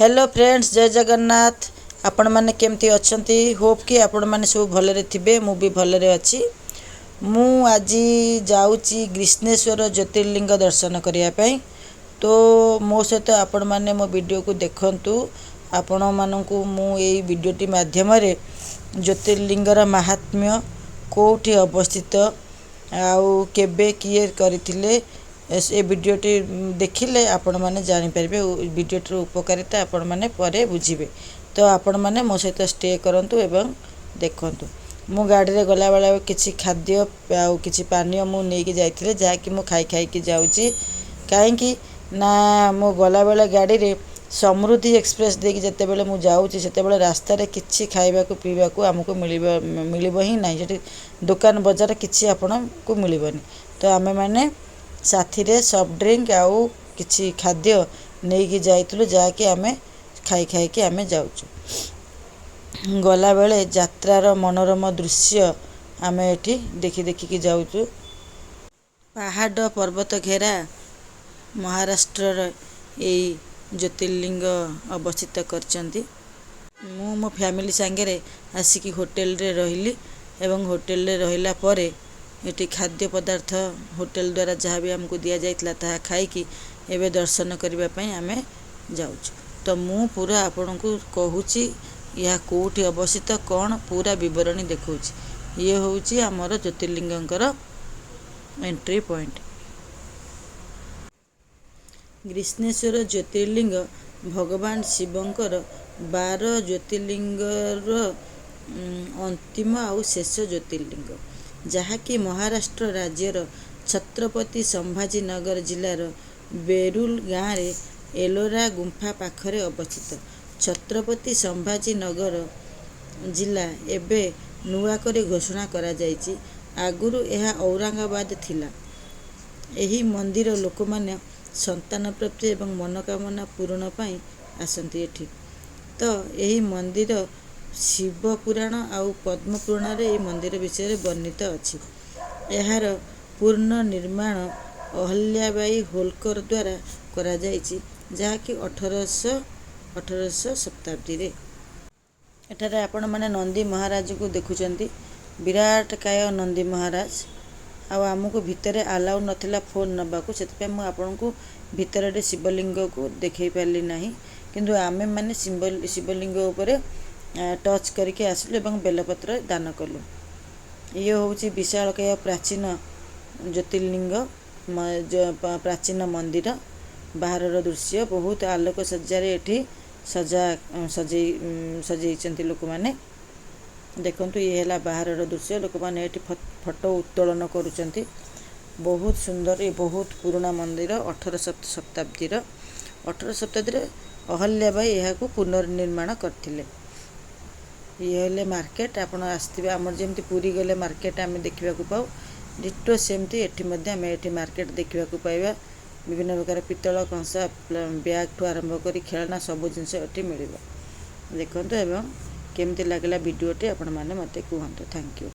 Hello friends, जय जगन्नाथ। आपण माने केमती अछंती? होप कि आपण माने सब भलरे थिबे। मु भी भलरे अछि। मु आज जाउची ग्रीष्णेश्वर ज्योतिर्लिंग दर्शन करिया पई। तो मो सहित आपण माने मो वीडियो को देखंतु। आपण माननकु मु एई वीडियोटी माध्यम रे ज्योतिर्लिंगर महात्म्य कोठी अवस्थित आउ केबे किए करथिले ए वीडियोटी देखिले आपण माने जानि परिबे। वीडियोटर उपकारिता आपण माने परे बुझिबे। तो आपण माने मो सहित स्टे करंतु एवं देखंतु। मु गाड़ी रे गला बेला किछि खाद्य आउ किछि पानीय मु नेकी जाइथिले, जा कि मु खाई खाई कि जाउची। काहे कि ना मु गला बेला गाड़ी रे समृद्धि एक्सप्रेस देकी जते बेले मु जाउची, सेते बेले रास्ता रे किछि खाइबा को पीबा को हमको मिलिबो ही नाही। सेठी दुकान बजार किछि आपण को मिलिबोनी। तो आमे माने साथी रे सॉफ्ट ड्रिंक आउ किछि खाद्य नेकी जाइतलु, जा कि आमे खाई खाई कि आमे जाउछु। गला बेले यात्रार मनोरम दृश्य आमे एठी देखि देखि कि जाउछु। पहाड़ पर्वत घेरा महाराष्ट्र एई ज्योतिर्लिंग अवस्थित करचंती। मु मो फैमिली संगे आसिकी होटल रे रहिली एवं होटल रे रहिला परे एटी खाद्य पदार्थ होटल द्वारा जहाँ भी हमको दिया जाइतला ताहा खाई कि एबे दर्शन करबा पई आमे जाउछु। तो मु पूरा आपन को कहूची या कोठी अवस्थित कोन पूरा विवरणी देखौची। ये होउची हमर ज्योतिर्लिंगकर एंट्री पॉइंट। ग्रीष्णेश्वर ज्योतिर्लिंग भगवान शिवंकर 12 ज्योतिर्लिंगर अंतिम आउ शेष ज्योतिर्लिंग, जहाँकि महाराष्ट्र राज्यर छत्रपति संभाजी नगर जिलार बेरुल गाँव रे एलोरा गुंफा पाखरे अवस्थित। छत्रपति संभाजी नगर जिला एबे नुआ करे घोषणा करा जायछि। आगुरु एहा औरंगाबाद थिला। एही मंदिर लोक माने संतान प्राप्ति एवं मनोकामना पूर्ण पाई आसंती एठी। तो एही मंदिर शिव पुराण आउ पद्म पुराण रे एही मंदिर विषय वर्णित अछि। एहार पूर्ण निर्माण अहल्याबाई होलकर द्वारा करा जायछि, जहा कि 1800 शताब्दी रे। एठारे आपण माने नंदी महाराज को देखुचंती। विराट काय नंदी महाराज। आउ आमको भितरे अलाउ नथिला फोन नबाकू, सेतपे मु आपनको भितरे रे शिवलिंग को देखै पारली नाही। किंतु आमे माने शिवलिंग ऊपर टच करके आसलु एवं बेलपत्र दान कलु। ये होउची विशालकाय प्राचीन ज्योतिर्लिंग प्राचीन मंदिर। बाहर दृश्य बहुत आलोक सज्जा रे एठी सजैचंती लोक माने। देखंतु ये हैला बाहर दृश्य। लोक माने एठी फोटो उत्तोलन करूचंती। बहुत सुंदर। ये बहुत पुराना मंदिर। 18 शताब्दी रो। 18 शताब्दी रे अहल्याबाई एहा को पुनर्निर्माण करथिले। ये हेले मार्केट। आपण आस्थिबे हमर जेमती पूरी गले मार्केट आमे देखिबा को पाऊ, डिटो सेमती एठी मध्ये आमे एठी मार्केट देखिबा को पाइबा। विभिन्न प्रकार पितल कंसा बैग ठू आरंभ करी खेलना सब जिनस एठी मिलिबा। देखंतु एवं केमती लागला वीडियोटी आपण माने मते कहंतु। Thank you.